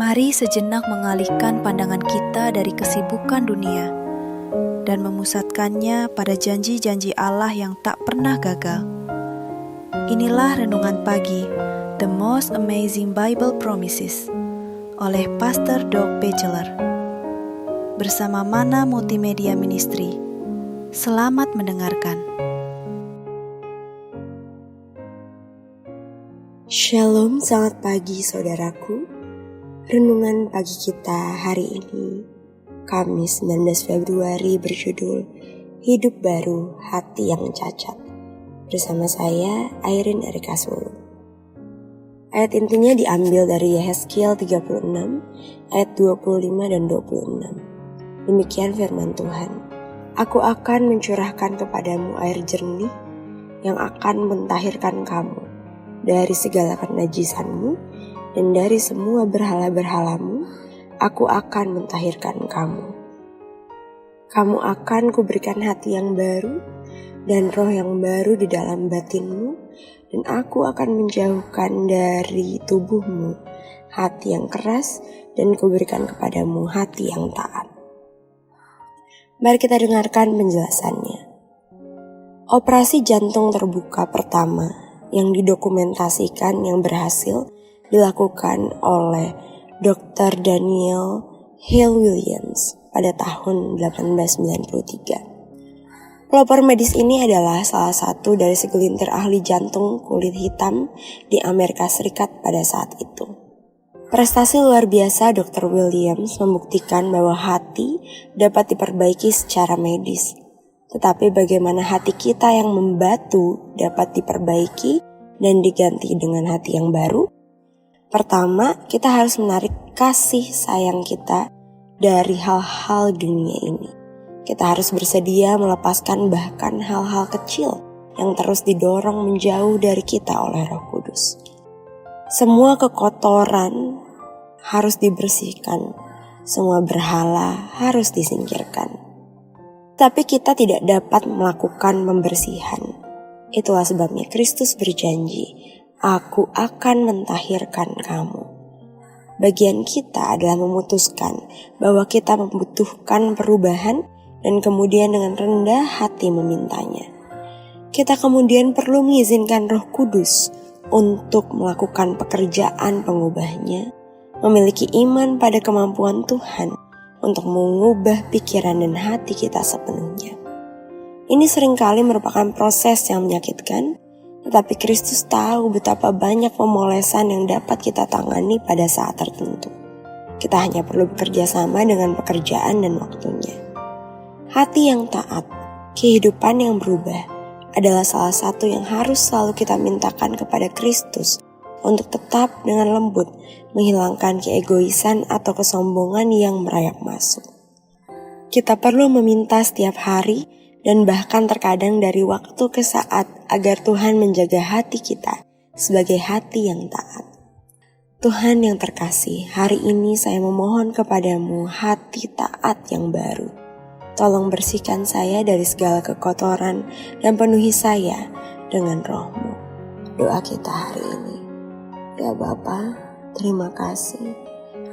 Mari sejenak mengalihkan pandangan kita dari kesibukan dunia dan memusatkannya pada janji-janji Allah yang tak pernah gagal. Inilah renungan pagi, The Most Amazing Bible Promises, oleh Pastor Doug Batchelor. Bersama Mana Multimedia Ministry. Selamat mendengarkan. Shalom, selamat pagi saudaraku. Renungan pagi kita hari ini, Kamis 19 Februari berjudul Hidup Baru Hati Yang Cacat. Bersama saya, Airin Erika Sulu. Ayat intinya diambil dari Yehezkiel 36, ayat 25 dan 26. Demikian firman Tuhan. Aku akan mencurahkan kepadamu air jernih yang akan mentahirkan kamu dari segala kenajisanmu, dan dari semua berhala-berhalamu, aku akan mentahirkan kamu. Kamu akan kuberikan hati yang baru dan roh yang baru di dalam batinmu, dan aku akan menjauhkan dari tubuhmu hati yang keras dan kuberikan kepadamu hati yang taat. Mari kita dengarkan penjelasannya. Operasi jantung terbuka pertama yang didokumentasikan yang berhasil dilakukan oleh Dr. Daniel Hale Williams pada tahun 1893. Pelopor medis ini adalah salah satu dari segelintir ahli jantung kulit hitam di Amerika Serikat pada saat itu. Prestasi luar biasa Dr. Williams membuktikan bahwa hati dapat diperbaiki secara medis. Tetapi bagaimana hati kita yang membatu dapat diperbaiki dan diganti dengan hati yang baru? Pertama, kita harus menarik kasih sayang kita dari hal-hal dunia ini. Kita harus bersedia melepaskan bahkan hal-hal kecil yang terus didorong menjauh dari kita oleh Roh Kudus. Semua kekotoran harus dibersihkan, semua berhala harus disingkirkan. Tapi kita tidak dapat melakukan pembersihan. Itulah sebabnya Kristus berjanji, Aku akan mentahirkan kamu. Bagian kita adalah memutuskan bahwa kita membutuhkan perubahan dan kemudian dengan rendah hati memintanya. Kita kemudian perlu mengizinkan Roh Kudus untuk melakukan pekerjaan pengubahnya, memiliki iman pada kemampuan Tuhan untuk mengubah pikiran dan hati kita sepenuhnya. Ini seringkali merupakan proses yang menyakitkan, tetapi Kristus tahu betapa banyak pemolesan yang dapat kita tangani pada saat tertentu. Kita hanya perlu bekerja sama dengan pekerjaan dan waktunya. Hati yang taat, kehidupan yang berubah, adalah salah satu yang harus selalu kita mintakan kepada Kristus untuk tetap dengan lembut menghilangkan keegoisan atau kesombongan yang merayap masuk. Kita perlu meminta setiap hari dan bahkan terkadang dari waktu ke saat agar Tuhan menjaga hati kita sebagai hati yang taat. Tuhan yang terkasih, hari ini saya memohon kepadamu hati taat yang baru. Tolong bersihkan saya dari segala kekotoran dan penuhi saya dengan Roh-Mu. Doa kita hari ini. Ya Bapa, terima kasih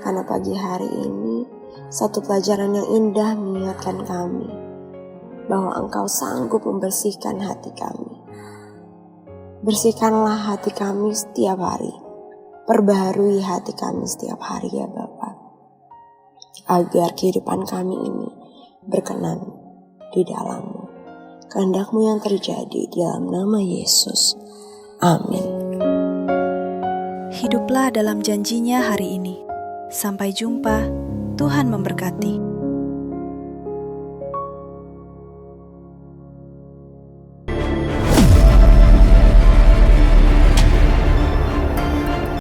karena pagi hari ini satu pelajaran yang indah mengingatkan kami bahwa Engkau sanggup membersihkan hati kami. Bersihkanlah hati kami setiap hari. Perbaharui hati kami setiap hari ya Bapa. Agar kehidupan kami ini berkenan di dalam-Mu. Kehendak-Mu yang terjadi di dalam nama Yesus. Amin. Hiduplah dalam janjinya hari ini. Sampai jumpa. Tuhan memberkati.